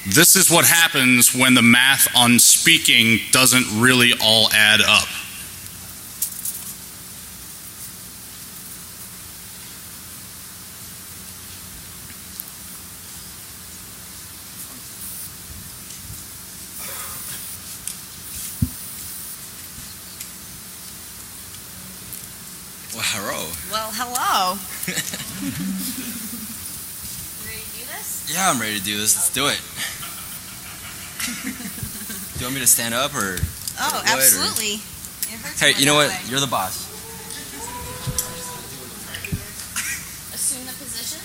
This is what happens when the math on speaking doesn't really all add up. Well, hello. Well, hello. Ready to do this? Yeah, I'm ready to do this. Let's do it. Do you want me to stand up or? Oh, what, absolutely. It hurts Hey, more you know that what? way. You're the boss. Assume the position.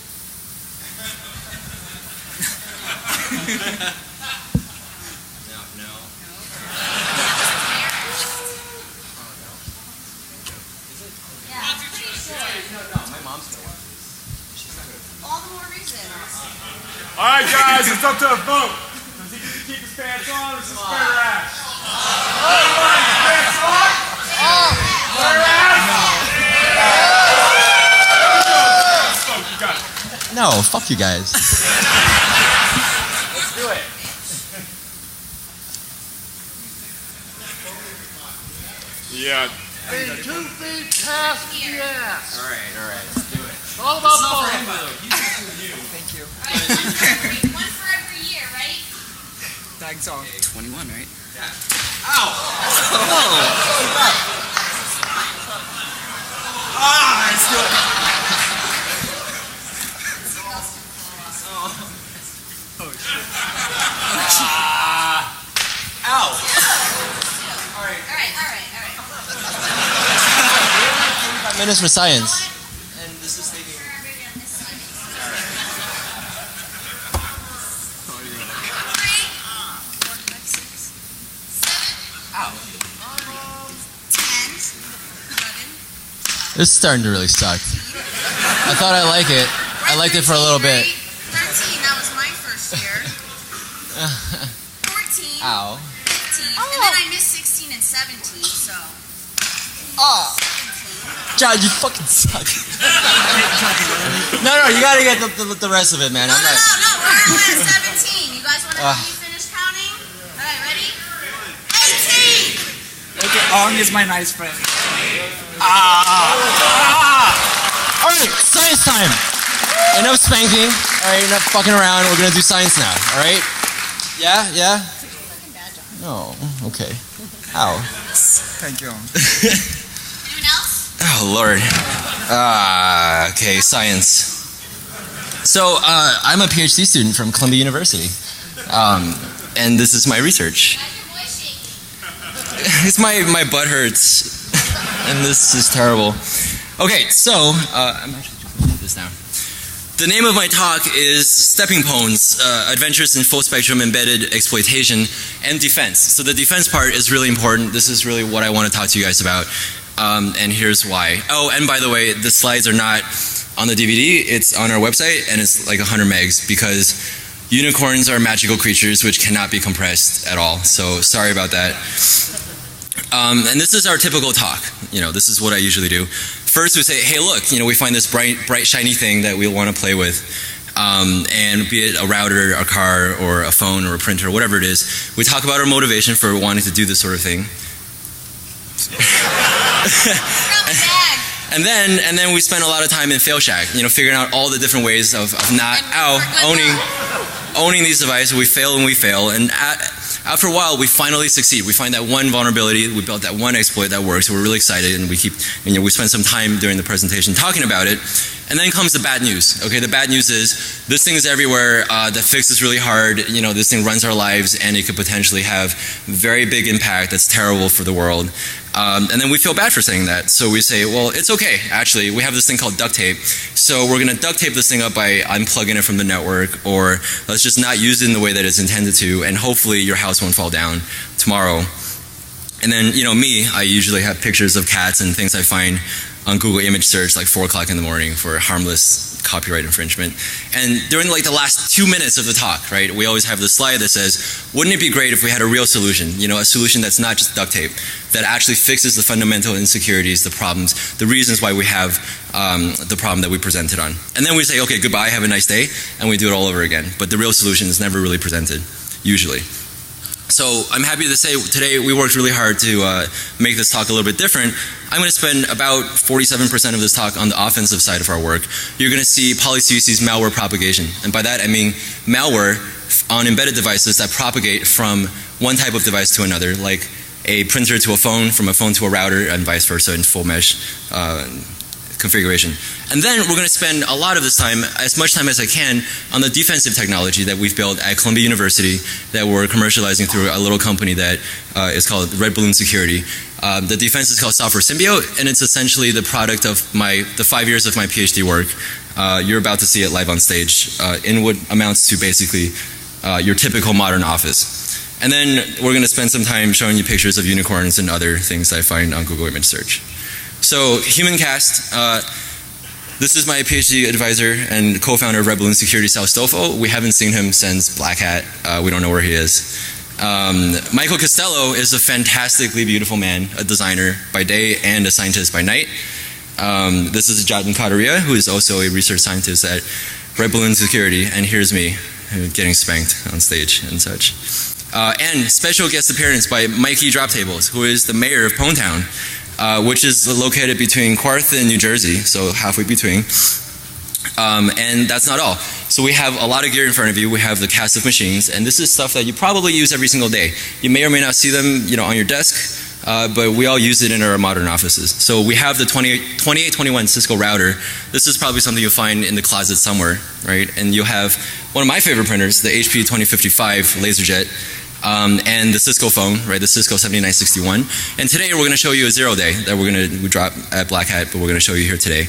No. Yeah, I'm pretty sure. No, my mom's gonna watch this. All the more reason. All right, guys, it's up to a vote. Does he keep his pants on or does he spare ass? Pants on? Spare ass? You got it. No, fuck you guys. Let's do it. Yeah. 2 feet past the ass. All right, let's do it. It's all about fun. Thank you. One for every year, right? Thanks all. 21, right? Let's do it. All right. 5 minutes for science. And this is taking. This is starting to really suck. I thought I like it. I liked it for a little bit. 13, that was my first year. 14, Ow. 15, and then I missed 16 and 17, so. John, you fucking suck. No, you gotta get the rest of it, man. No, I'm not. we're at 17. You guys want to help me finish counting? All right, ready? 18! Okay, Ong is my nice friend. Alright, science time. Enough spanking. Alright, enough fucking around. We're gonna do science now. Alright? Yeah? No. Okay. Ow. Thank you, Ong. Anyone else? Oh, Lord. Okay, science. So, I'm a PhD student from Columbia University. And this is my research. How's your voice shaking? It's my butt hurts. And this is terrible. Okay, so, I'm actually just going to put this down. The name of my talk is Stepping Stones, Adventures in Full Spectrum Embedded Exploitation and Defense. So the defense part is really important. This is really what I want to talk to you guys about. And here's why. Oh, and by the way, the slides are not on the DVD. It's on our website, and it's like 100 megs because unicorns are magical creatures which cannot be compressed at all. So sorry about that. And this is our typical talk. This is what I usually do. First we say, hey look, we find this bright shiny thing that we want to play with. And be it a router, a car, or a phone, or a printer, whatever it is, we talk about our motivation for wanting to do this sort of thing. And then we spend a lot of time in Fail Shack, figuring out all the different ways of not owning these devices. We fail, and after a while we finally succeed. We find that one vulnerability, we built that one exploit that works, so we're really excited, and we spend some time during the presentation talking about it. And then comes the bad news. Okay, the bad news is this thing is everywhere. The fix is really hard. This thing runs our lives, and it could potentially have very big impact that's terrible for the world. And then we feel bad for saying that. So we say, well, it's okay. Actually, we have this thing called duct tape. So we're going to duct tape this thing up by unplugging it from the network, or let's just not use it in the way that it's intended to, and hopefully your house won't fall down tomorrow. And then, me, I usually have pictures of cats and things I find on Google image search like 4 o'clock in the morning for harmless copyright infringement. And during like the last 2 minutes of the talk, right, we always have this slide that says, wouldn't it be great if we had a real solution, a solution that's not just duct tape, that actually fixes the fundamental insecurities, the problems, the reasons why we have the problem that we presented on. And then we say, okay, goodbye, have a nice day, and we do it all over again. But the real solution is never really presented, usually. So I'm happy to say today we worked really hard to make this talk a little bit different. I'm going to spend about 47% of this talk on the offensive side of our work. You're going to see Poly-CUC's malware propagation. And by that I mean malware on embedded devices that propagate from one type of device to another, like a printer to a phone, from a phone to a router, and vice versa in full mesh configuration. And then we're going to spend a lot of this time, as much time as I can, on the defensive technology that we've built at Columbia University that we're commercializing through a little company that is called Red Balloon Security. The defense is called Software Symbiote, and it's essentially the product of the 5 years of my PhD work. You're about to see it live on stage in what amounts to basically your typical modern office. And then we're going to spend some time showing you pictures of unicorns and other things that I find on Google image search. So HumanCast, this is my PhD advisor and co-founder of Red Balloon Security, Salvatore Stolfo. We haven't seen him since Black Hat. We don't know where he is. Michael Costello is a fantastically beautiful man, a designer by day and a scientist by night. This is Jatin, who is also a research scientist at Red Balloon Security, and here's me getting spanked on stage and such. And special guest appearance by Mikey Droptables, who is the mayor of Ponetown, which is located between Quarth and New Jersey, so halfway between. And that's not all. So we have a lot of gear in front of you. We have the cast of machines, and this is stuff that you probably use every single day. You may or may not see them, on your desk, but we all use it in our modern offices. So we have the 2821 Cisco router. This is probably something you'll find in the closet somewhere, right? And you'll have one of my favorite printers, the HP 2055 LaserJet. And the Cisco phone, right, the Cisco 7961. And today we're going to show you a 0-day that we drop at Black Hat, but we're going to show you here today.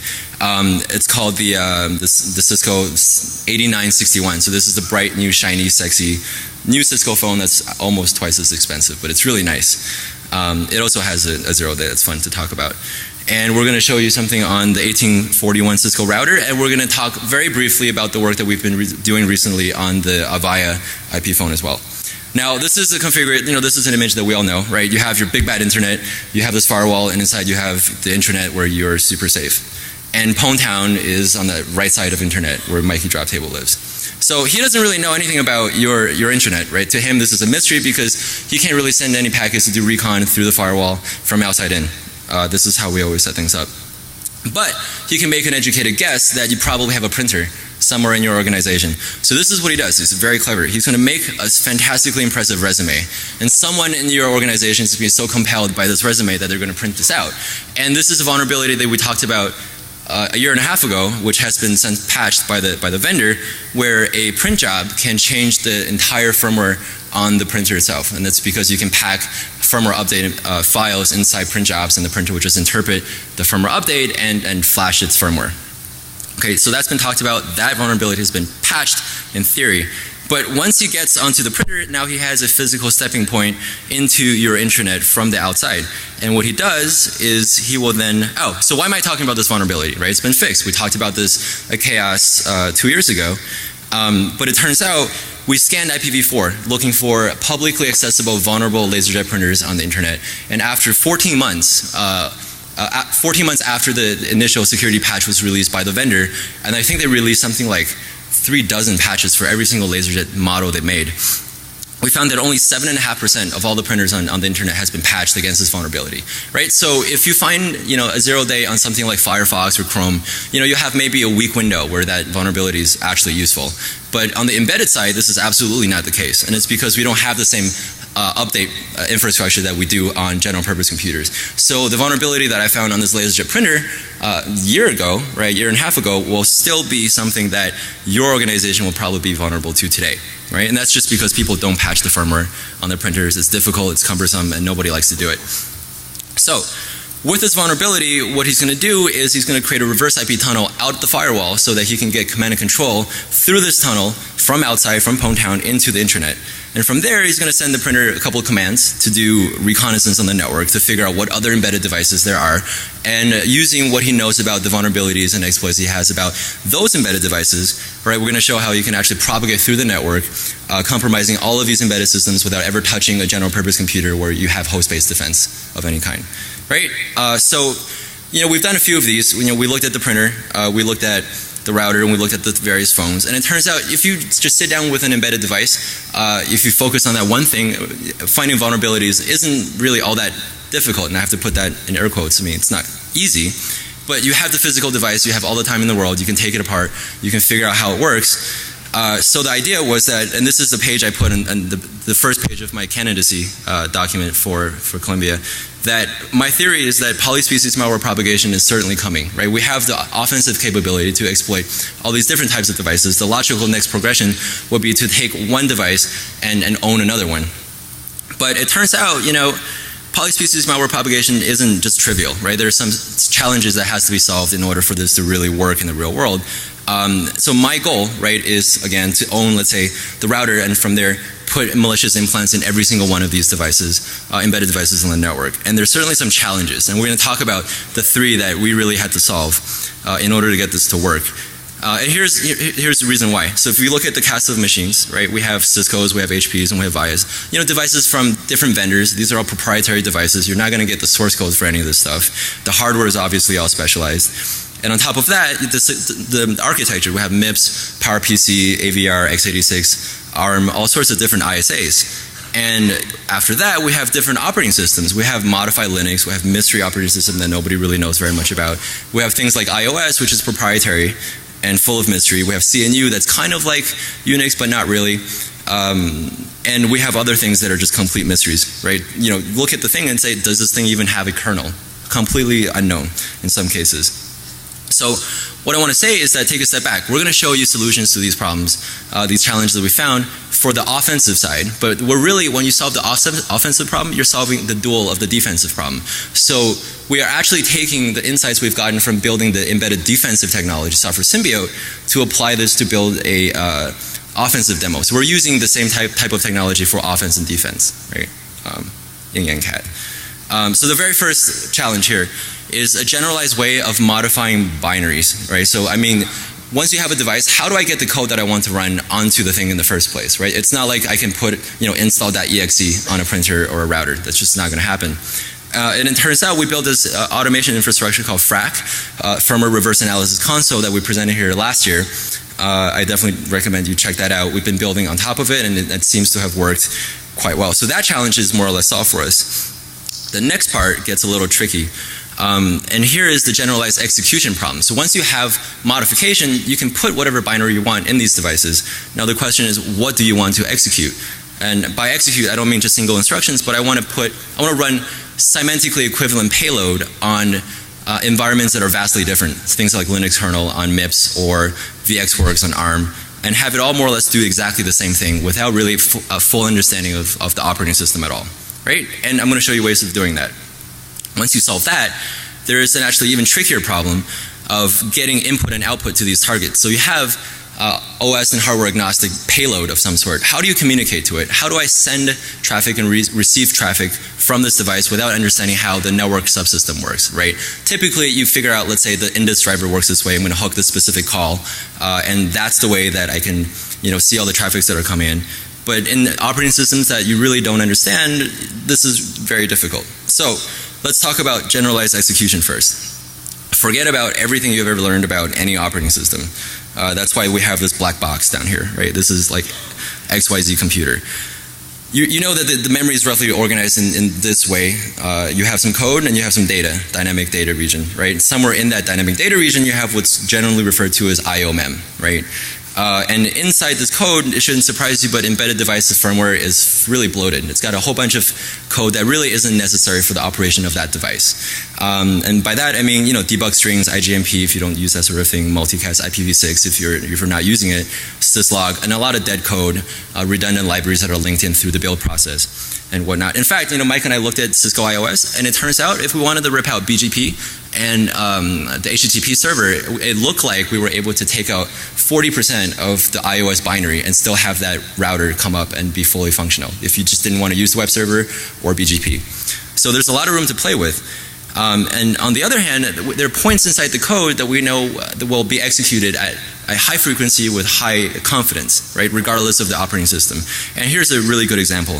It's called the Cisco 8961. So this is the bright, new, shiny, sexy, new Cisco phone that's almost twice as expensive, but it's really nice. It also has a 0-day that's fun to talk about. And we're going to show you something on the 1841 Cisco router, and we're going to talk very briefly about the work that we've been doing recently on the Avaya IP phone as well. Now this is a this is an image that we all know, right? You have your big bad internet, you have this firewall, and inside you have the intranet where you're super safe. And Ponetown is on the right side of internet where Mikey Droptable lives. So he doesn't really know anything about your intranet, right? To him this is a mystery because he can't really send any packets to do recon through the firewall from outside in. This is how we always set things up. But he can make an educated guess that you probably have a printer somewhere in your organization. So this is what he does. He's very clever. He's going to make a fantastically impressive resume. And someone in your organization is going to be so compelled by this resume that they're going to print this out. And this is a vulnerability that we talked about a year and a half ago, which has been patched by the vendor, where a print job can change the entire firmware on the printer itself. And that's because you can pack firmware update files inside print jobs, and the printer would just interpret the firmware update and flash its firmware. Okay, so that's been talked about. That vulnerability has been patched in theory. But once he gets onto the printer, now he has a physical stepping point into your intranet from the outside. And what he does is he will then, so why am I talking about this vulnerability, right? It's been fixed. We talked about this at Chaos 2 years ago. But it turns out we scanned IPv4 looking for publicly accessible vulnerable LaserJet printers on the internet. And after 14 months, 14 months after the initial security patch was released by the vendor, and I think they released something like 3 dozen patches for every single LaserJet model they made, we found that only 7.5% of all the printers on the internet has been patched against this vulnerability, right? So if you find, a 0-day on something like Firefox or Chrome, you have maybe a weak window where that vulnerability is actually useful. But on the embedded side, this is absolutely not the case, and it's because we don't have the same update infrastructure that we do on general purpose computers. So the vulnerability that I found on this LaserJet printer a year and a half ago, will still be something that your organization will probably be vulnerable to today, right? And that's just because people don't patch the firmware on their printers. It's difficult, it's cumbersome, and nobody likes to do it. So With this vulnerability, what he's going to do is he's going to create a reverse IP tunnel out the firewall so that he can get command and control through this tunnel from outside, from Pwn Town, into the internet. And from there, he's going to send the printer a couple of commands to do reconnaissance on the network to figure out what other embedded devices there are. And using what he knows about the vulnerabilities and exploits he has about those embedded devices, right, we're going to show how you can actually propagate through the network, compromising all of these embedded systems without ever touching a general purpose computer where you have host-based defense of any kind. Right? So, we've done a few of these. We looked at the printer, we looked at the router, and we looked at the various phones. And it turns out if you just sit down with an embedded device, if you focus on that one thing, finding vulnerabilities isn't really all that difficult. And I have to put that in air quotes. I mean, it's not easy. But you have the physical device, you have all the time in the world, you can take it apart, you can figure out how it works. So the idea was that, and this is the page I put in the first page of my candidacy document for Columbia, that my theory is that polyspecies malware propagation is certainly coming, right? We have the offensive capability to exploit all these different types of devices. The logical next progression would be to take one device and own another one. But it turns out, polyspecies malware propagation isn't just trivial, right? There are some challenges that has to be solved in order for this to really work in the real world. So my goal, right, is again to own, let's say, the router, and from there put malicious implants in every single one of these devices, embedded devices on the network. And there's certainly some challenges, and we're going to talk about the three that we really had to solve in order to get this to work. And here's the reason why. So if you look at the cast of machines, right, we have Cisco's, we have HP's, and we have Vias. Devices from different vendors. These are all proprietary devices. You're not going to get the source code for any of this stuff. The hardware is obviously all specialized. And on top of that, the architecture, we have MIPS, PowerPC, AVR, x86, ARM, all sorts of different ISAs. And after that, we have different operating systems. We have modified Linux, we have mystery operating system that nobody really knows very much about. We have things like iOS, which is proprietary and full of mystery. We have CNU that's kind of like Unix, but not really. And we have other things that are just complete mysteries, right? Look at the thing and say, does this thing even have a kernel? Completely unknown in some cases. So what I want to say is that take a step back. We're going to show you solutions to these problems, these challenges that we found for the offensive side. But when you solve the offensive problem, you're solving the dual of the defensive problem. So we are actually taking the insights we've gotten from building the embedded defensive technology, software symbiote, to apply this to build a offensive demo. So we're using the same type of technology for offense and defense, right? Yin Yang Cat. So the very first challenge here is a generalized way of modifying binaries, right? So once you have a device, how do I get the code that I want to run onto the thing in the first place, right? It's not like I can put, install.exe on a printer or a router. That's just not going to happen. And it turns out we built this automation infrastructure called FRAC, Firmware Reverse Analysis Console, that we presented here last year. I definitely recommend you check that out. We've been building on top of it, and it seems to have worked quite well. So that challenge is more or less solved for us. The next part gets a little tricky. And here is the generalized execution problem. So once you have modification, you can put whatever binary you want in these devices. Now the question is, what do you want to execute? And by execute, I don't mean just single instructions, but I want to run semantically equivalent payload on environments that are vastly different. Things like Linux kernel on MIPS or VxWorks on ARM, and have it all more or less do exactly the same thing without really a full understanding of the operating system at all. Right? And I'm going to show you ways of doing that. Once you solve that, there is an actually even trickier problem of getting input and output to these targets. So you have OS and hardware agnostic payload of some sort. How do you communicate to it? How do I send traffic and receive traffic from this device without understanding how the network subsystem works, right? Typically you figure out, let's say the index driver works this way, I'm going to hook this specific call, and that's the way that I can see all the traffics that are coming in. But in operating systems that you really don't understand, this is very difficult. So let's talk about generalized execution first. Forget about everything you've ever learned about any operating system. That's why we have this black box down here, right? This is like XYZ computer. You know that the memory is roughly organized in this way. You have some code and you have some data, dynamic data region, right? Somewhere in that dynamic data region you have what's generally referred to as IO mem, right? And inside this code, it shouldn't surprise you, but embedded devices firmware is really bloated. It's got a whole bunch of code that really isn't necessary for the operation of that device. And by that I mean, debug strings, IGMP if you don't use that sort of thing, multicast IPv6 if you're not using it, syslog, and a lot of dead code, redundant libraries that are linked in through the build process and whatnot. In fact, Mike and I looked at Cisco IOS, and it turns out if we wanted to rip out BGP and the HTTP server, it looked like we were able to take out 40% of the iOS binary and still have that router come up and be fully functional if you just didn't want to use the web server or BGP. So there's a lot of room to play with. And on the other hand, there are points inside the code that we know that will be executed at a high frequency with high confidence, right, regardless of the operating system. And here's a really good example.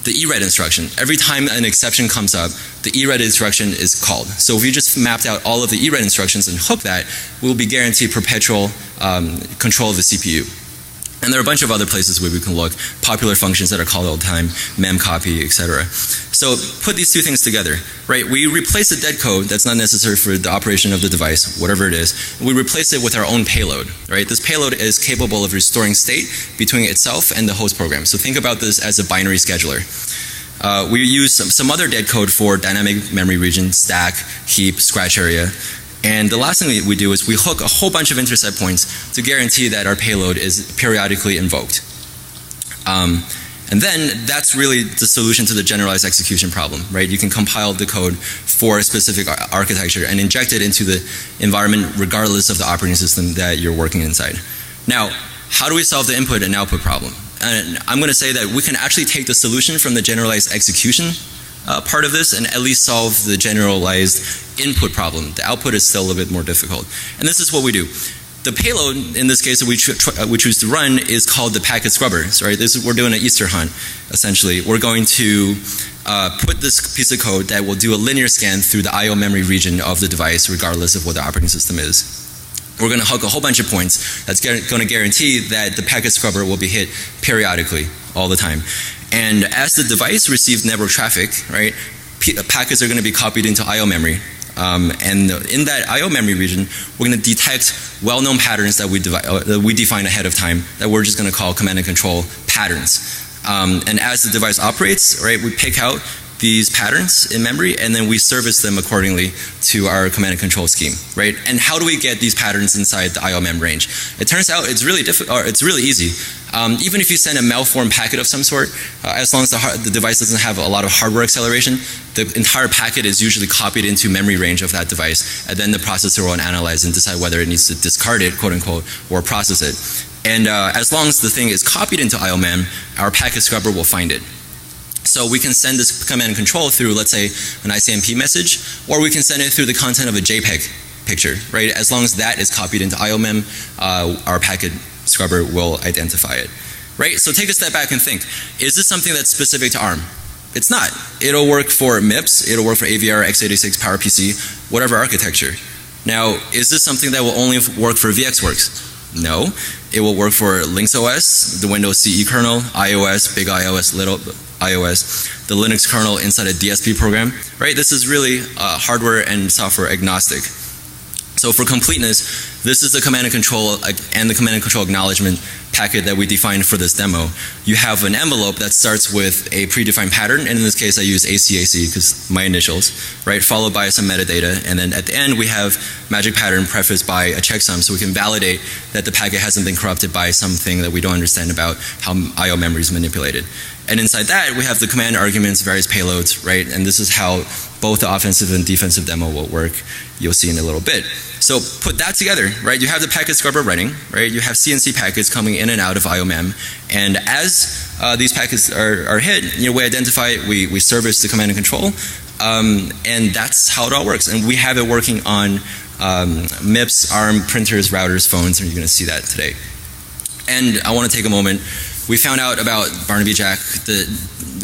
The ERED instruction. Every time an exception comes up, the ERED instruction is called. So if we just mapped out all of the ERED instructions and hook that, we'll be guaranteed perpetual control of the CPU. And there are a bunch of other places where we can look, popular functions that are called all the time, memcopy, etc. So put these two things together, right? We replace the dead code that's not necessary for the operation of the device, whatever it is. We replace it with our own payload, right? This payload is capable of restoring state between itself and the host program. So think about this as a binary scheduler. We use some other dead code for dynamic memory region, stack, heap, scratch area. And the last thing we do is we hook a whole bunch of intercept points to guarantee that our payload is periodically invoked. And then that's really the solution to the generalized execution problem, right? You can compile the code for a specific architecture and inject it into the environment regardless of the operating system that you're working inside. Now, how do we solve the input and output problem? And I'm going to say that we can actually take the solution from the generalized execution part of this and at least solve the generalized input problem. The output is still a little bit more difficult. And this is what we do. The payload, in this case that we choose to run, is called the packet scrubbers, right? We're doing an Easter hunt, essentially. We're going to put this piece of code that will do a linear scan through the I/O memory region of the device regardless of what the operating system is. We're going to hook a whole bunch of points that's going to guarantee that the packet scrubber will be hit periodically all the time. And as the device receives network traffic, right, packets are going to be copied into I/O memory. And in that I/O memory region, we're going to detect well-known patterns that we define ahead of time that we're just going to call command and control patterns. And as the device operates, right, we pick out these patterns in memory and then we service them accordingly to our command and control scheme, right? And how do we get these patterns inside the I/O mem range? It turns out it's really it's really easy. Even if you send a malformed packet of some sort, as long as the device doesn't have a lot of hardware acceleration, the entire packet is usually copied into memory range of that device, and then the processor will analyze and decide whether it needs to discard it, quote unquote, or process it. And as long as the thing is copied into I/O mem, our packet scrubber will find it. So we can send this command and control through, let's say, an ICMP message, or we can send it through the content of a JPEG picture, right? As long as that is copied into I/O mem, our packet scrubber will identify it, right? So take a step back and think, is this something that's specific to ARM? It's not. It'll work for MIPS, it'll work for AVR, x86, PowerPC, whatever architecture. Now, is this something that will only work for VxWorks? No. It will work for Lynx OS, the Windows CE kernel, iOS, big iOS, little iOS, the Linux kernel inside a DSP program, right? This is really hardware and software agnostic. So for completeness, this is the command and control and the command and control acknowledgement packet that we defined for this demo. You have an envelope that starts with a predefined pattern, and in this case I use ACAC because my initials, right? Followed by some metadata, and then at the end we have magic pattern prefaced by a checksum so we can validate that the packet hasn't been corrupted by something that we don't understand about how I/O memory is manipulated. And inside that we have the command arguments, various payloads, right? And this is how both the offensive and defensive demo will work. You'll see in a little bit. So put that together, right? You have the packet scrubber running, right? You have CNC packets coming in and out of I/O mem, and as these packets are hit, we identify it, we service the command and control, and that's how it all works. And we have it working on MIPS, ARM, printers, routers, phones, and you're going to see that today. And I want to take a moment. We found out about Barnaby Jack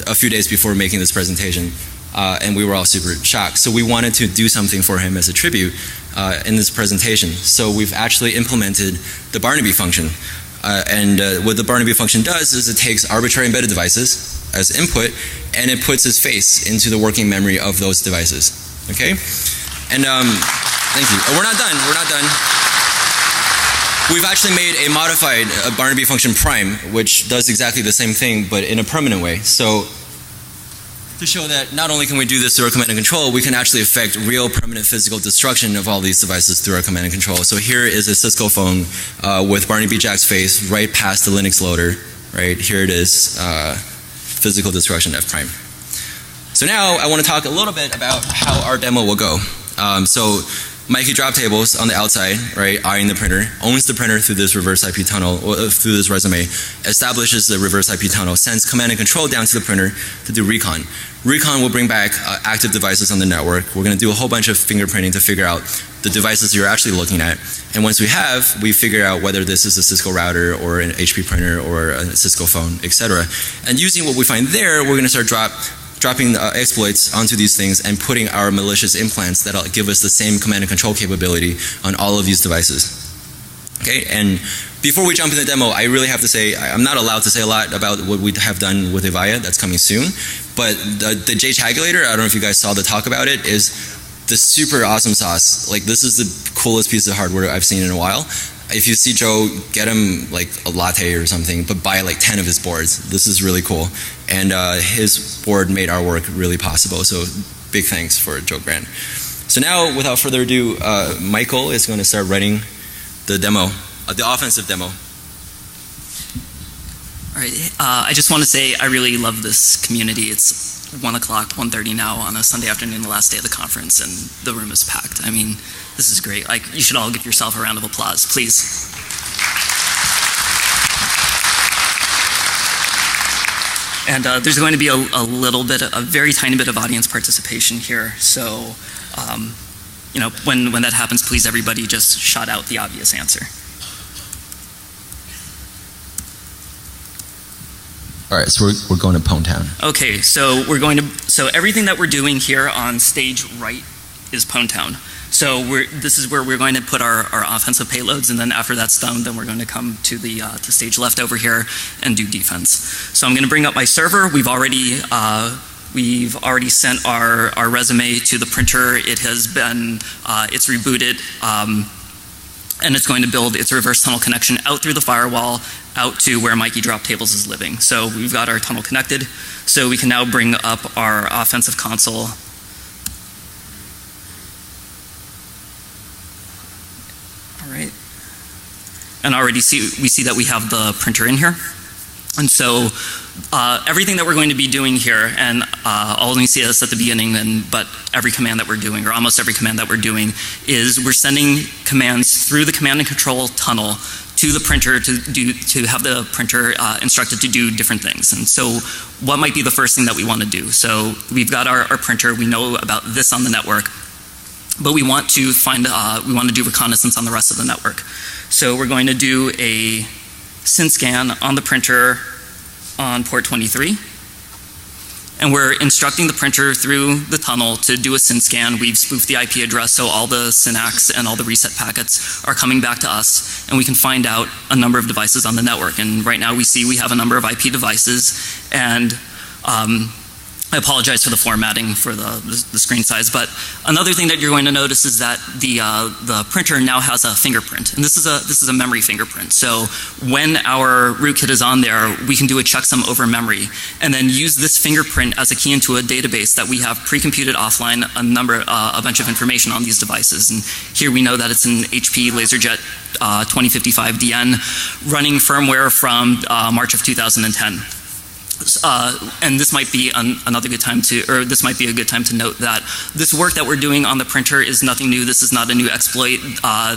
a few days before making this presentation, and we were all super shocked. So we wanted to do something for him as a tribute in this presentation. So we've actually implemented the Barnaby function. And what the Barnaby function does is it takes arbitrary embedded devices as input, and it puts his face into the working memory of those devices. Okay? And thank you. Oh, we're not done. We're not done. we've actually made a modified Barnaby function prime, which does exactly the same thing, but in a permanent way. So to show that not only can we do this through our command and control, we can actually affect real permanent physical destruction of all these devices through our command and control. So here is a Cisco phone with Barnaby Jack's face right past the Linux loader. Right here it is, physical destruction F prime. So now I want to talk a little bit about how our demo will go. So Mikey drop tables on the outside, right, eyeing the printer, owns the printer through this reverse IP tunnel, through this resume, establishes the reverse IP tunnel, sends command and control down to the printer to do recon. Recon will bring back active devices on the network. We're going to do a whole bunch of fingerprinting to figure out the devices you're actually looking at. And once we figure out whether this is a Cisco router or an HP printer or a Cisco phone, etc. And using what we find there, we're going to start dropping exploits onto these things and putting our malicious implants that'll give us the same command and control capability on all of these devices. Okay, and before we jump in the demo, I really have to say, I'm not allowed to say a lot about what we have done with Avaya. That's coming soon. But the JTagulator, I don't know if you guys saw the talk about it, is the super awesome sauce. Like, this is the coolest piece of hardware I've seen in a while. If you see Joe, get him like a latte or something, but buy like 10 of his boards. This is really cool. And his board made our work really possible. So big thanks for Joe Grant. So now, without further ado, Michael is going to start running the demo, the offensive demo. All right. I just want to say I really love this community. It's 1 o'clock, 1:30 now on a Sunday afternoon, the last day of the conference, and the room is packed. I mean, this is great. Like, you should all give yourself a round of applause, please. And there's going to be a very tiny bit of audience participation here. So, you know, when that happens, please everybody just shout out the obvious answer. All right, so we're going to Pwn Town. Okay, so everything that we're doing here on stage right is Pwn Town. So this is where we're going to put our offensive payloads, and then after that's done, then we're going to come to the stage left over here and do defense. So I'm going to bring up my server. We've already sent our resume to the printer. It has been it's rebooted, and it's going to build its reverse tunnel connection out through the firewall, out to where Mikey Drop Tables is living. So we've got our tunnel connected. So we can now bring up our offensive console. All right. And already we see that we have the printer in here. And so everything that we're going to be doing here, and I'll only see this at the beginning, but every command that we're doing, or almost every command that we're doing, is we're sending commands through the command and control tunnel to the printer to have the printer instructed to do different things. And so what might be the first thing that we want to do? So we've got our printer, we know about this on the network, but we want to do reconnaissance on the rest of the network. So we're going to do a SYN scan on the printer on port 23. And we're instructing the printer through the tunnel to do a SYN scan. We've spoofed the IP address, so all the syntax and all the reset packets are coming back to us, and we can find out a number of devices on the network. And right now we see we have a number of IP devices, and I apologize for the formatting for the screen size, but another thing that you're going to notice is that the printer now has a fingerprint, and this is a memory fingerprint. So when our rootkit is on there, we can do a checksum over memory, and then use this fingerprint as a key into a database that we have pre-computed offline a bunch of information on these devices. And here we know that it's an HP LaserJet 2055DN running firmware from March of 2010. And this might be another good time this might be a good time to note that this work that we're doing on the printer is nothing new. This is not a new exploit.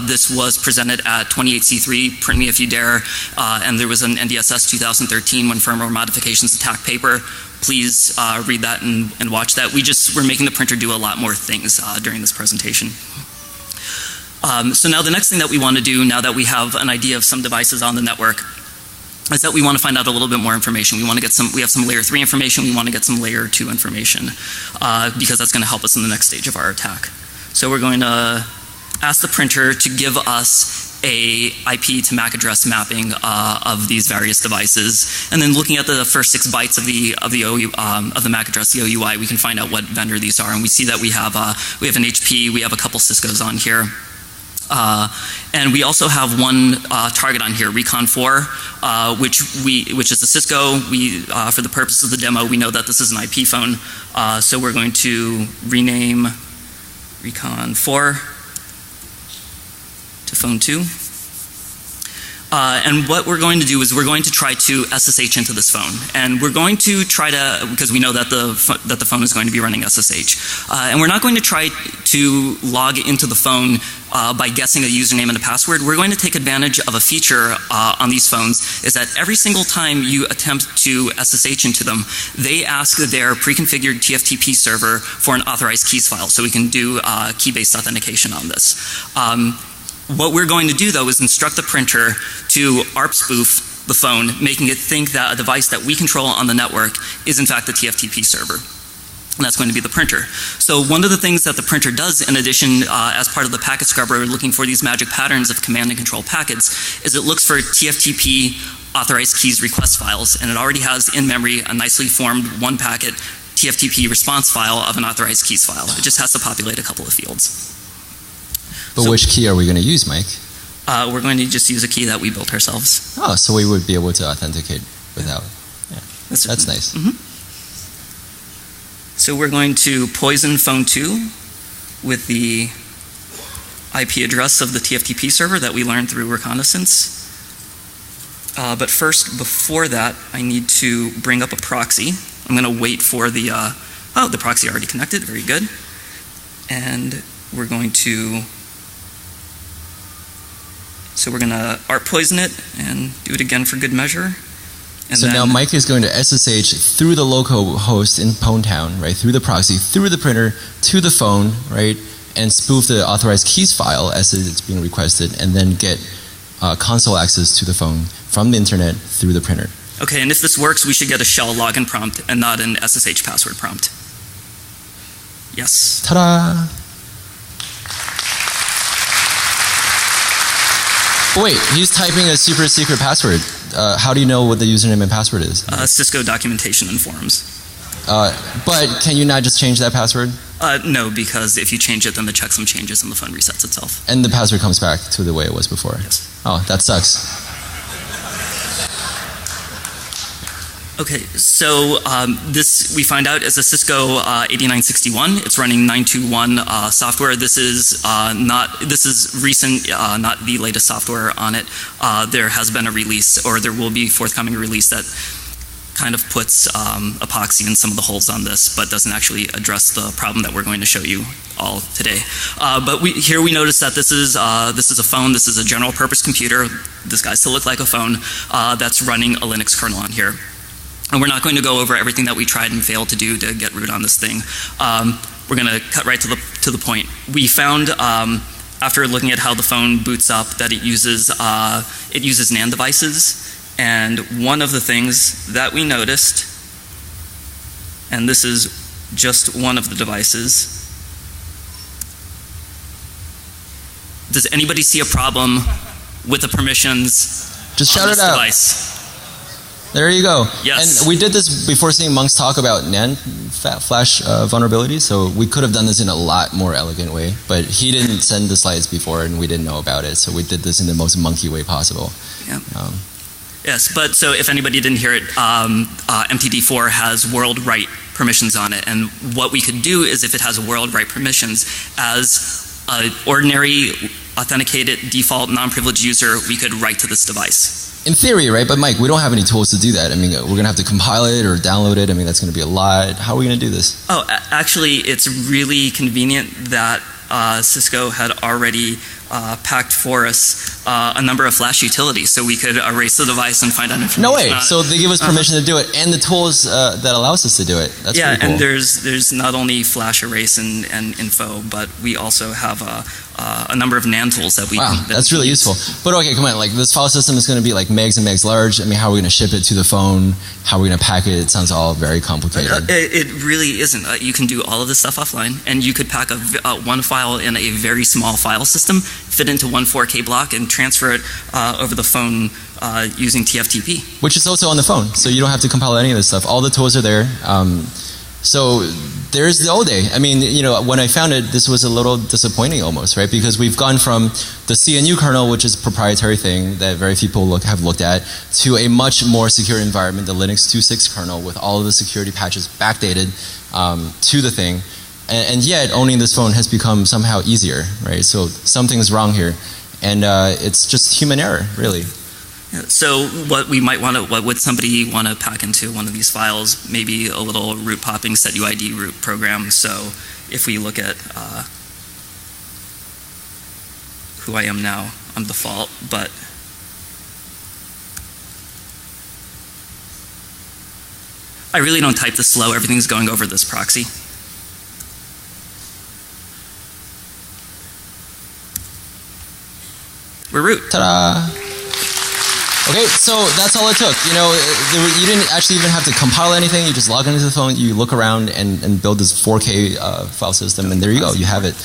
This was presented at 28C3, Print Me If You Dare, and there was an NDSS 2013 when firmware modifications attack paper. Please read that and watch that. We're making the printer do a lot more things during this presentation. So now the next thing that we want to do, now that we have an idea of some devices on the network, is that we want to find out a little bit more information. We have some layer 3 information, we want to get some layer 2 information, because that's going to help us in the next stage of our attack. So we're going to ask the printer to give us a IP to MAC address mapping of these various devices, and then looking at the first 6 bytes of the MAC address, the OUI, we can find out what vendor these are. And we see that we have an HP, we have a couple Ciscos on here. And we also have one target on here, Recon 4, which is a Cisco. For the purpose of the demo, we know that this is an IP phone, so we're going to rename Recon 4 to phone 2. And what we're going to do is we're going to try to SSH into this phone, and we're going to try to, because we know that the phone is going to be running SSH, and we're not going to try to log into the phone by guessing a username and a password. We're going to take advantage of a feature on these phones, is that every single time you attempt to SSH into them, they ask their pre-configured TFTP server for an authorized keys file, so we can do key-based authentication on this. What we're going to do, though, is instruct the printer to ARP spoof the phone, making it think that a device that we control on the network is in fact the TFTP server. And that's going to be the printer. So one of the things that the printer does, in addition, as part of the packet scrubber, looking for these magic patterns of command and control packets, is it looks for TFTP authorized keys request files, and it already has in memory a nicely formed one packet TFTP response file of an authorized keys file. It just has to populate a couple of fields. But which key are we going to use, Mike? We're going to just use a key that we built ourselves. Oh, so we would be able to authenticate without. Yeah, that's nice. Mm-hmm. So we're going to poison phone 2 with the IP address of the TFTP server that we learned through reconnaissance. But first, before that, I need to bring up a proxy. I'm going to wait for the, the proxy already connected, very good. And we're going to, so we're going to ARP poison it and do it again for good measure. And so now Mike is going to SSH through the local host in Pwntown, right, through the proxy, through the printer, to the phone, right, and spoof the authorized keys file as it's being requested, and then get console access to the phone from the internet through the printer. Okay, and if this works, we should get a shell login prompt and not an SSH password prompt. Yes. Ta-da! Wait, he's typing a super secret password. How do you know what the username and password is? Cisco documentation and forums. But can you not just change that password? No, because if you change it, then the checksum changes and the phone resets itself. And the password comes back to the way it was before? Yes. Oh, that sucks. Okay, so this we find out is a Cisco 8961. It's running 921 software. This is recent, not the latest software on it. There has been a release, or there will be forthcoming release that kind of puts epoxy in some of the holes on this, but doesn't actually address the problem that we're going to show you all today. But here we notice that this is a phone. This is a general purpose computer. This guy's to look like a phone that's running a Linux kernel on here. And we're not going to go over everything that we tried and failed to do to get root on this thing. We're going to cut right to the point. We found, after looking at how the phone boots up, that it uses NAND devices. And one of the things that we noticed, and this is just one of the devices. Does anybody see a problem with the permissions just shout on it this out. device? There you go. Yes. And we did this before seeing Monk's talk about NAND flash vulnerability, so we could have done this in a lot more elegant way, but he didn't send the slides before and we didn't know about it, so we did this in the most monkey way possible. Yeah. Yes, but so if anybody didn't hear it, MTD4 has world write permissions on it, and what we could do is if it has world write permissions, as an ordinary authenticated default non-privileged user, we could write to this device. In theory, right? But Mike, we don't have any tools to do that. I mean, we're going to have to compile it or download it. I mean, that's going to be a lot. How are we going to do this? Oh, actually, it's really convenient that Cisco had already packed for us a number of flash utilities, so we could erase the device and find out information. No way! So they give us permission to do it, and the tools that allows us to do it. That's pretty cool. And there's not only flash erase and info, but we also have a number of NAND tools that we. Wow, that's really useful. But okay, come on, like this file system is going to be like megs and megs large. I mean, how are we going to ship it to the phone? How are we going to pack it? It sounds all very complicated. It really isn't. You can do all of this stuff offline, and you could pack one file in a very small file system, fit into one 4K block, and transfer it over the phone using TFTP. Which is also on the phone, so you don't have to compile any of this stuff. All the tools are there. So there's the old day. I mean, when I found it, this was a little disappointing almost, right? Because we've gone from the CNU kernel, which is a proprietary thing that very few people have looked at, to a much more secure environment, the Linux 2.6 kernel, with all of the security patches backdated to the thing. And yet, owning this phone has become somehow easier, right? So something's wrong here. And it's just human error, really. So what would somebody want to pack into one of these files? Maybe a little root popping setuid root program. So if we look at who I am now, I'm default, but I really don't type this slow. Everything's going over this proxy. We're root. Ta-da! Okay, so that's all it took. You didn't actually even have to compile anything. You just log into the phone, you look around and build this 4K file system, and there you go, you have it.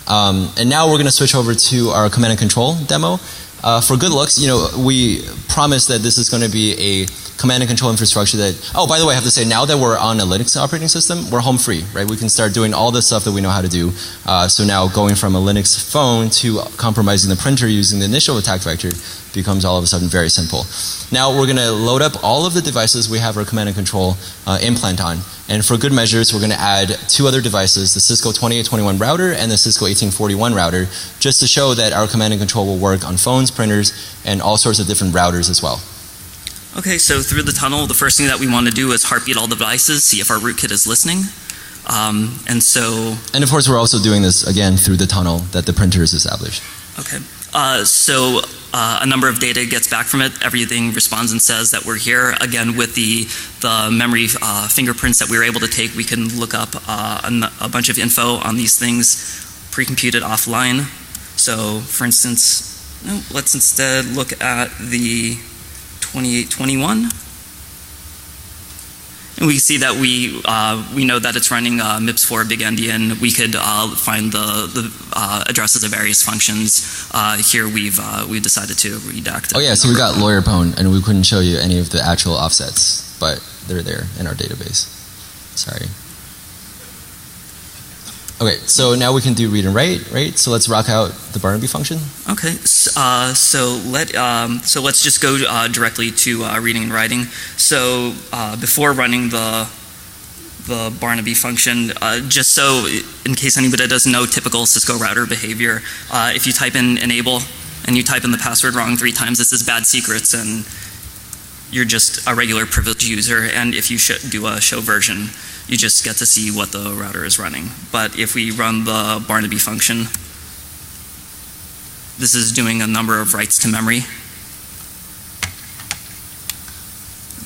And now we're going to switch over to our command and control demo. For good looks, we promised that this is going to be a command and control infrastructure that, oh, by the way, I have to say, now that we're on a Linux operating system, we're home free, right? We can start doing all the stuff that we know how to do. So now going from a Linux phone to compromising the printer using the initial attack vector becomes all of a sudden very simple. Now we're going to load up all of the devices we have our command and control implant on. And for good measures, we're going to add two other devices, the Cisco 2821 router and the Cisco 1841 router, just to show that our command and control will work on phones, printers, and all sorts of different routers as well. Okay, so through the tunnel, the first thing that we want to do is heartbeat all the devices, see if our rootkit is listening. And of course, we're also doing this again through the tunnel that the printer is established. Okay. So a number of data gets back from it. Everything responds and says that we're here. Again, with the memory fingerprints that we were able to take, we can look up a bunch of info on these things pre-computed offline. So, for instance, let's instead look at the 2821. And we see that we know that it's running MIPS4 big endian. We could find the addresses of various functions. Here we've decided to redact. Oh yeah, so we got lawyer pwn, and we couldn't show you any of the actual offsets, but they're there in our database. Sorry. Okay, so now we can do read and write, right? So let's rock out the Barnaby function. Okay, so let's just go directly to reading and writing. So before running the Barnaby function, just so in case anybody doesn't know typical Cisco router behavior, if you type in enable and you type in the password wrong 3 times, this is bad secrets and you're just a regular privileged user. And if you do a show version, you just get to see what the router is running. But if we run the Barnaby function, this is doing a number of writes to memory.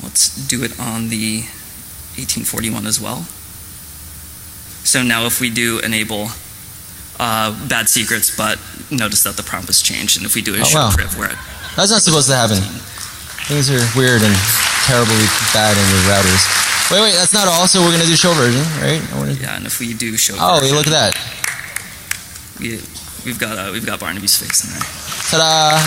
Let's do it on the 1841 as well. So now if we do enable bad secrets, but notice that the prompt has changed, and if we do a show priv, we're at... That's not supposed to happen. Things are weird and terribly bad in your routers. Wait, that's not all. So we're going to do show version, right? Yeah, and if we do show version. Oh, look at that. We've got Barnaby's face in there. Ta-da!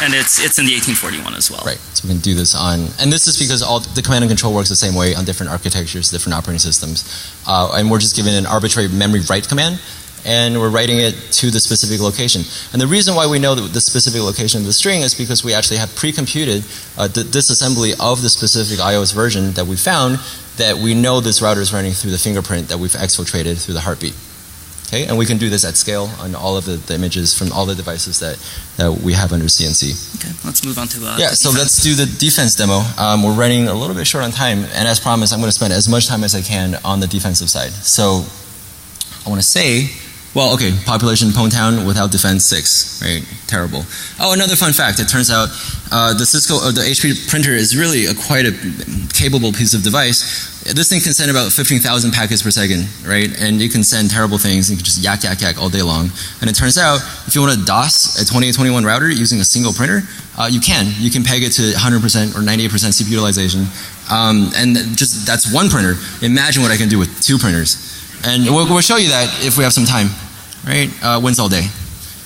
And it's in the 1841 as well. Right. So we can do this on, and this is because all the command and control works the same way on different architectures, different operating systems, and we're just given an arbitrary memory write command, and we're writing it to the specific location. And the reason why we know the specific location of the string is because we actually have pre-computed disassembly of the specific iOS version that we found, that we know this router is running through the fingerprint that we've exfiltrated through the heartbeat. Okay, and we can do this at scale on all of the images from all the devices that we have under CNC. Okay, let's move on to so let's do the defense demo. We're running a little bit short on time, and as promised, I'm going to spend as much time as I can on the defensive side. So I want to say, well, okay, population Pwntown without defense 6, right? Terrible. Oh, another fun fact. It turns out the HP printer is really quite a capable piece of device. This thing can send about 15,000 packets per second, right? And you can send terrible things. You can just yak all day long. And it turns out, if you want to DOS a 2821 router using a single printer, you can. You can peg it to 100% or 98% CPU utilization. And just that's one printer. Imagine what I can do with 2 printers. And we'll show you that if we have some time, right? Wins all day.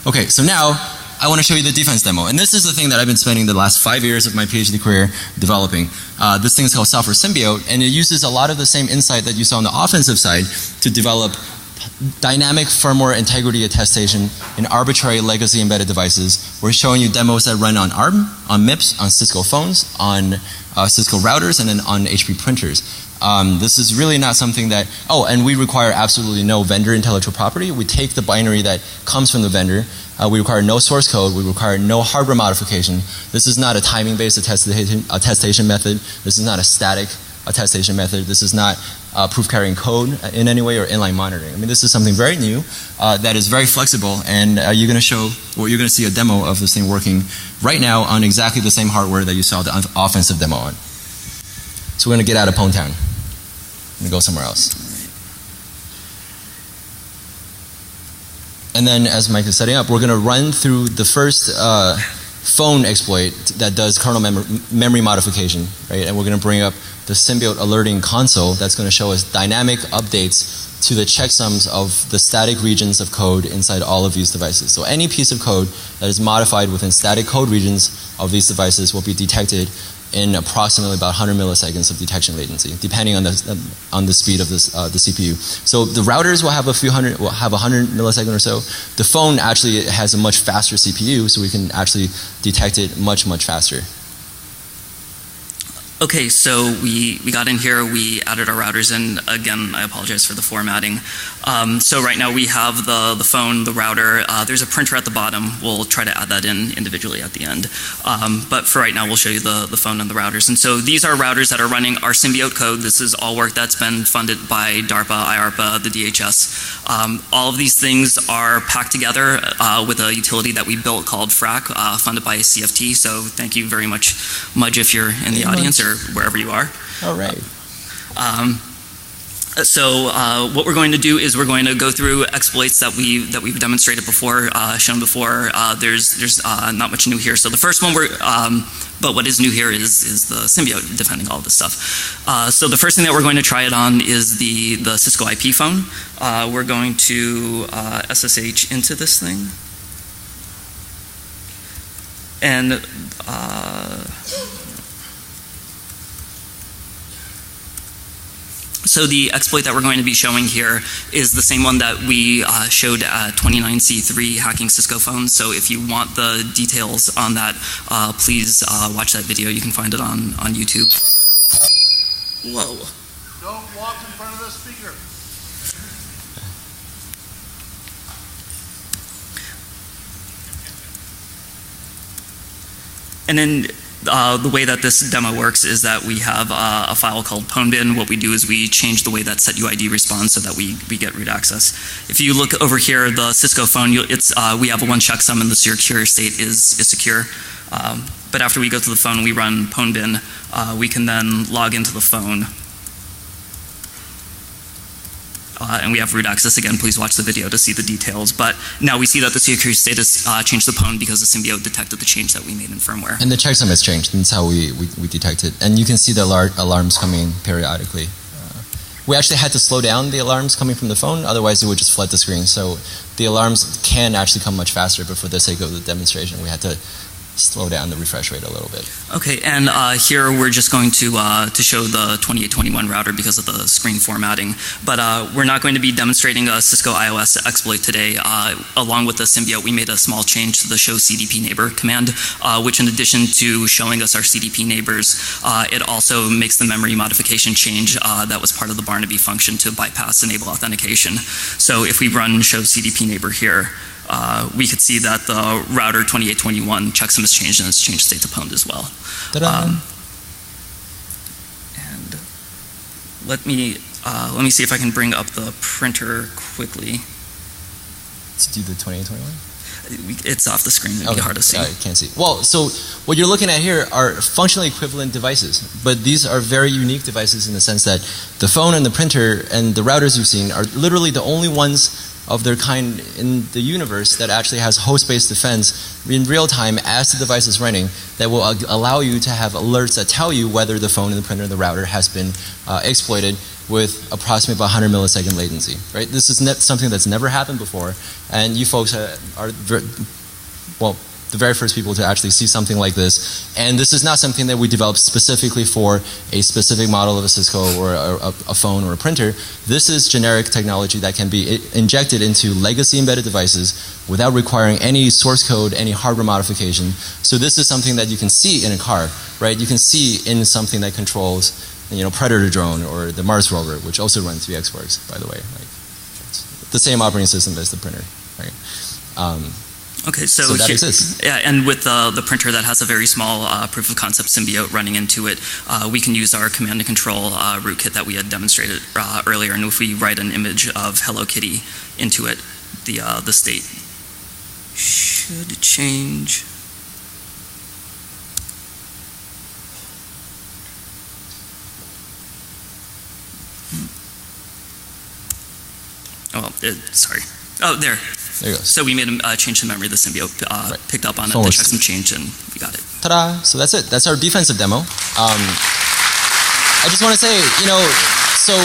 Okay, so now I want to show you the defense demo. And this is the thing that I've been spending the last 5 years of my PhD career developing. This thing is called Software Symbiote, and it uses a lot of the same insight that you saw on the offensive side to develop dynamic firmware integrity attestation in arbitrary legacy embedded devices. We're showing you demos that run on ARM, on MIPS, on Cisco phones, on Cisco routers, and then on HP printers. This is really not something that, and we require absolutely no vendor intellectual property. We take the binary that comes from the vendor. We require no source code. We require no hardware modification. This is not a timing-based attestation method. This is not a static attestation method. This is not proof carrying code in any way or inline monitoring. I mean, this is something very new that is very flexible, and you're going to see a demo of this thing working right now on exactly the same hardware that you saw the offensive demo on. So we're going to get out of Pwn Town and go somewhere else. And then, as Mike is setting up, we're going to run through the first phone exploit that does kernel memory modification, right? And we're going to bring up the Symbiote alerting console that's going to show us dynamic updates to the checksums of the static regions of code inside all of these devices. So any piece of code that is modified within static code regions of these devices will be detected in approximately about 100 milliseconds of detection latency, depending on the speed of this, the CPU. So the routers will have will have 100 milliseconds or so. The phone actually has a much faster CPU, so we can actually detect it much, much faster. Okay, so we got in here, we added our routers in. Again, I apologize for the formatting. So right now we have the phone, the router. There's a printer at the bottom. We'll try to add that in individually at the end. But for right now, we'll show you the phone and the routers. And so these are routers that are running our Symbiote code. This is all work that's been funded by DARPA, IARPA, the DHS. All of these things are packed together with a utility that we built called FRAC, funded by CFT. So thank you very much, Mudge, if you're in the audience or wherever you are. All right. So what we're going to do is we're going to go through exploits that we've demonstrated before, shown before. There's not much new here. So the first one but what is new here is the Symbiote defending all of this stuff. So the first thing that we're going to try it on is the Cisco IP phone. We're going to SSH into this thing. And so the exploit that we're going to be showing here is the same one that we showed at 29C3 hacking Cisco phones. So if you want the details on that, please watch that video. You can find it on YouTube. Whoa. Don't walk in front of the speaker. And then the way that this demo works is that we have a file called pwnbin. What we do is we change the way that setuid responds so that we get root access. If you look over here, the Cisco phone, we have a one checksum and the secure state is secure. But after we go to the phone, we run pwnbin. We can then log into the phone. And we have root access. Again, please watch the video to see the details. But now we see that the security status changed the pwn because the Symbiote detected the change that we made in firmware. And the checksum has changed. That's how we detect it. And you can see the alarms coming periodically. We actually had to slow down the alarms coming from the phone, otherwise it would just flood the screen. So the alarms can actually come much faster, but for the sake of the demonstration, we had to slow down the refresh rate a little bit. Okay, and here we're just going to show the 2821 router because of the screen formatting. But we're not going to be demonstrating a Cisco iOS exploit today. Along with the Symbiote, we made a small change to the show CDP neighbor command, which in addition to showing us our CDP neighbors, it also makes the memory modification change that was part of the Barnaby function to bypass enable authentication. So if we run show CDP neighbor here, we could see that the router 2821 checksum has changed and it's changed state to pwned as well. And let me see if I can bring up the printer quickly. Let's do the 2821. It's off the screen. It'd be hard to see. I can't see. Well, so what you're looking at here are functionally equivalent devices, but these are very unique devices in the sense that the phone and the printer and the routers you've seen are literally the only ones of their kind in the universe that actually has host-based defense in real time as the device is running that will allow you to have alerts that tell you whether the phone and the printer and the router has been exploited with approximately about 100 millisecond latency. Right? This is something that's never happened before, and you folks are the very first people to actually see something like this. And this is not something that we developed specifically for a specific model of a Cisco or a phone or a printer. This is generic technology that can be injected into legacy embedded devices without requiring any source code, any hardware modification. So this is something that you can see in a car, right? You can see in something that controls, Predator drone or the Mars rover, which also runs VxWorks, by the way. It's the same operating system as the printer, right? Okay, so that here, exists. Yeah, and with the printer that has a very small proof of concept symbiote running into it, we can use our command and control rootkit that we had demonstrated earlier, and if we write an image of Hello Kitty into it, the state should change. Oh, sorry. Oh, there. There you go. So we made a change to memory. The symbiote picked up on it. Phone The was- checksum changed, and we got it. Ta-da! So that's it. That's our defensive demo. I just want to say, so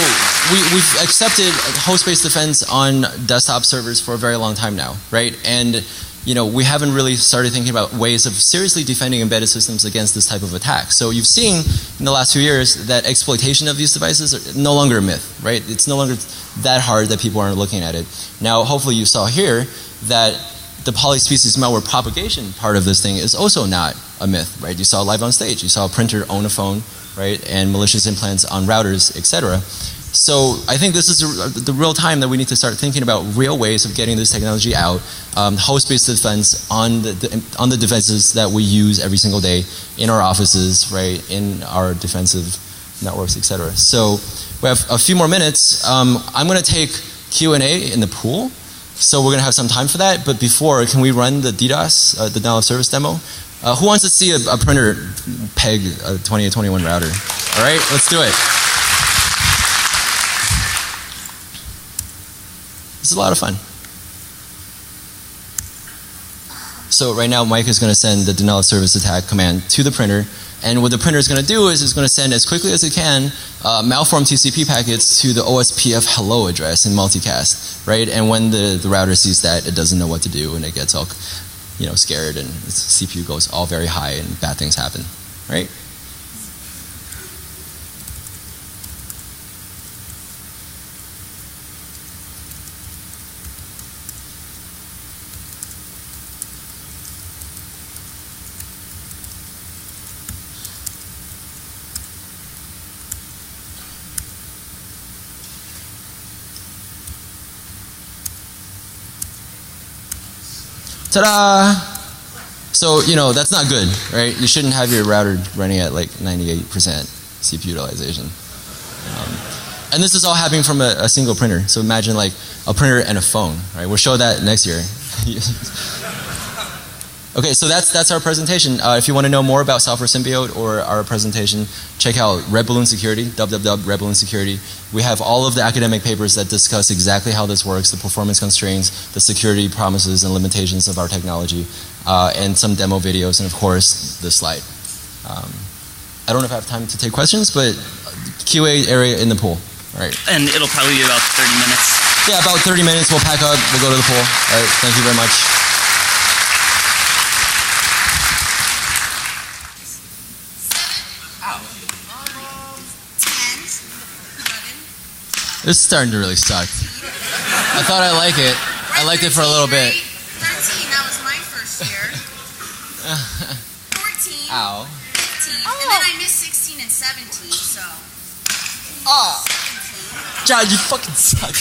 we've accepted host-based defense on desktop servers for a very long time now, right? And we haven't really started thinking about ways of seriously defending embedded systems against this type of attack. So you've seen in the last few years that exploitation of these devices are no longer a myth, right? It's no longer that hard that people aren't looking at it. Now, hopefully you saw here that the polyspecies malware propagation part of this thing is also not a myth, right? You saw it live on stage. You saw a printer own a phone, right? And malicious implants on routers, etc. So I think this is the real time that we need to start thinking about real ways of getting this technology out, host-based defense on the devices that we use every single day in our offices, right, in our defensive networks, etc. So we have a few more minutes. I'm going to take Q&A in the pool, so we're going to have some time for that. But before, can we run the DDoS, the denial of service demo? Who wants to see a printer peg a 2821 router? All right, let's do it. This is a lot of fun. So right now Mike is going to send the denial of service attack command to the printer, and what the printer is going to do is it's going to send as quickly as it can malformed TCP packets to the OSPF hello address in multicast, right? And when the router sees that, it doesn't know what to do, and it gets all scared, and its CPU goes all very high, and bad things happen, right? Ta-da! So, that's not good, right? You shouldn't have your router running at like 98% CPU utilization. And this is all happening from a single printer. So imagine like a printer and a phone, right? We'll show that next year. Okay, so that's our presentation. If you want to know more about Software Symbiote or our presentation, check out Red Balloon Security, Red Balloon Security. We have all of the academic papers that discuss exactly how this works, the performance constraints, the security promises and limitations of our technology, and some demo videos, and of course, this slide. I don't know if I have time to take questions, but QA area in the pool. All right. And it'll probably be about 30 minutes. Yeah, about 30 minutes. We'll pack up. We'll go to the pool. All right. Thank you very much. This is starting to really suck. I thought I like it. I liked it for a little bit. 13, that was my first year. 14. Ow. 15. And then I missed 16 and 17, so. Oh. 17. John, you fucking suck.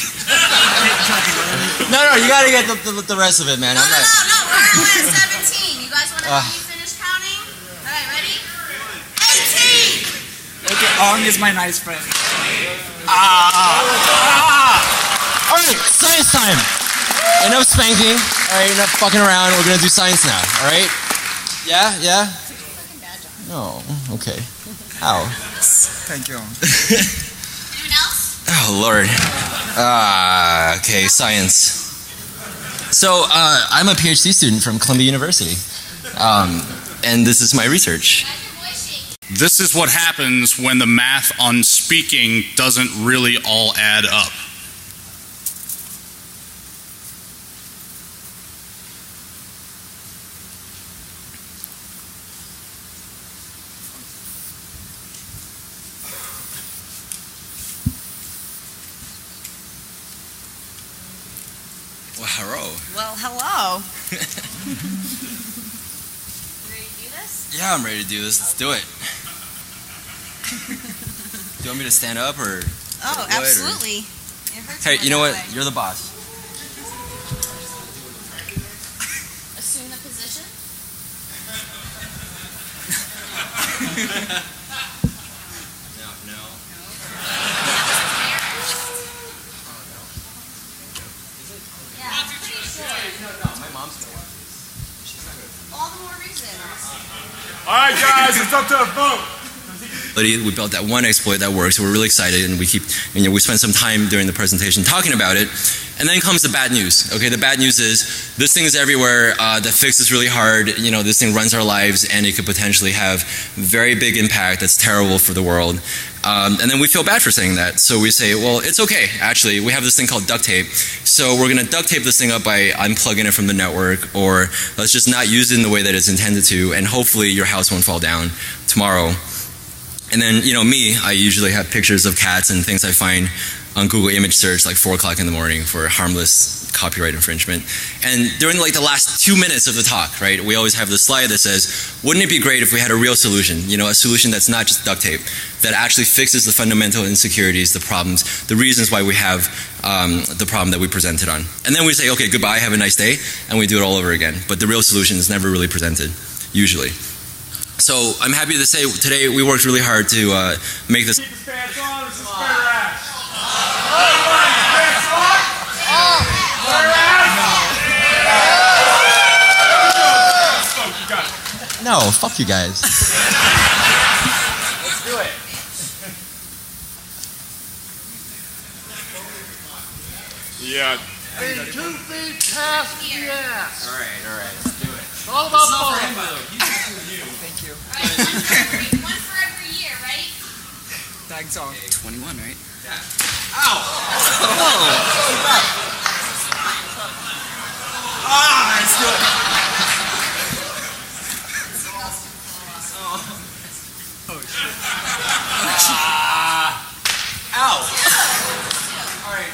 No, you gotta get the rest of it, man. No, we're at 17. You guys want to help me finish counting? Alright, ready? 18! Okay, Ong is my nice friend. Alright, science time. Enough spanking. Alright, enough fucking around. We're gonna do science now. Alright? Yeah? No. Okay. How? Thank you. Anyone else? Oh, Lord. Okay, science. So, I'm a PhD student from Columbia University. And this is my research. This is what happens when the math on speaking doesn't really all add up. Hello. Well, hello. Ready to do this? Yeah, I'm ready to do this. Let's do it. Do you want me to stand up or? Oh, what, absolutely. It hurts Hey, more you know that what? way. You're the boss. Assume the position. No. Yeah, I'm pretty sure. No, my mom's gonna watch this. All the more reason. All right, guys, it's up to a vote. We built that one exploit that works. We're really excited, and we spent some time during the presentation talking about it. And then comes the bad news. Okay, the bad news is this thing is everywhere. The fix is really hard. This thing runs our lives, and it could potentially have very big impact. That's terrible for the world. And then we feel bad for saying that. So we say, well, it's okay. Actually, we have this thing called duct tape. So we're going to duct tape this thing up by unplugging it from the network, or let's just not use it in the way that it's intended to, and hopefully your house won't fall down tomorrow. And then, me, I usually have pictures of cats and things I find on Google image search like 4 o'clock in the morning for harmless copyright infringement. And during the last 2 minutes of the talk, right, we always have this slide that says, wouldn't it be great if we had a real solution, a solution that's not just duct tape, that actually fixes the fundamental insecurities, the problems, the reasons why we have the problem that we presented on. And then we say, okay, goodbye, have a nice day, and we do it all over again. But the real solution is never really presented, usually. So I'm happy to say today we worked really hard to make this. Keep the pants on, this is spare ass. Everybody, pants on? Spare ass? You got it. No, fuck you guys. Let's do it. Yeah. Be 2 feet past the ass. All right. Let's do it. It's all about fun. Thank you. All right, one for every year, right? Thanks all. 21, right? Let's do it. Ow. All right.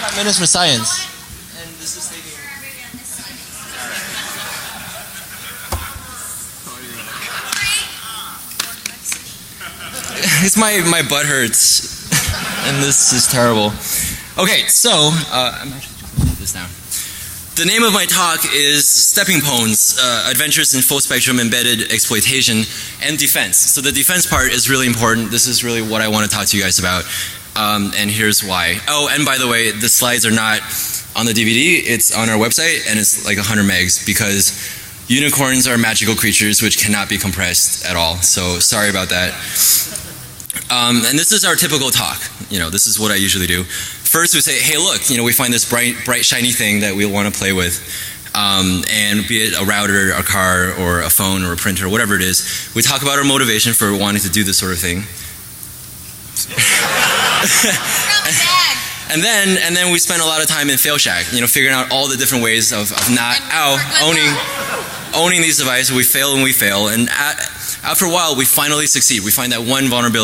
5 minutes for science. And this is taking. For every on this side. It's my butt hurts, and this is terrible. Okay, so I'm actually just going to put this down. The name of my talk is Stepping Stones, Adventures in Full Spectrum Embedded Exploitation and Defense. So the defense part is really important. This is really what I want to talk to you guys about, and here's why. Oh, and by the way, the slides are not on the DVD. It's on our website, and it's like 100 megs because unicorns are magical creatures which cannot be compressed at all. So sorry about that. And this is our typical talk. This is what I usually do. First, we say, hey, look, we find this bright, shiny thing that we want to play with. And be it a router, a car, or a phone, or a printer, whatever it is, we talk about our motivation for wanting to do this sort of thing. And then we spend a lot of time in Fail Shack, figuring out all the different ways of not owning these devices. We fail and we fail, and after a while, we finally succeed. We find that one vulnerability.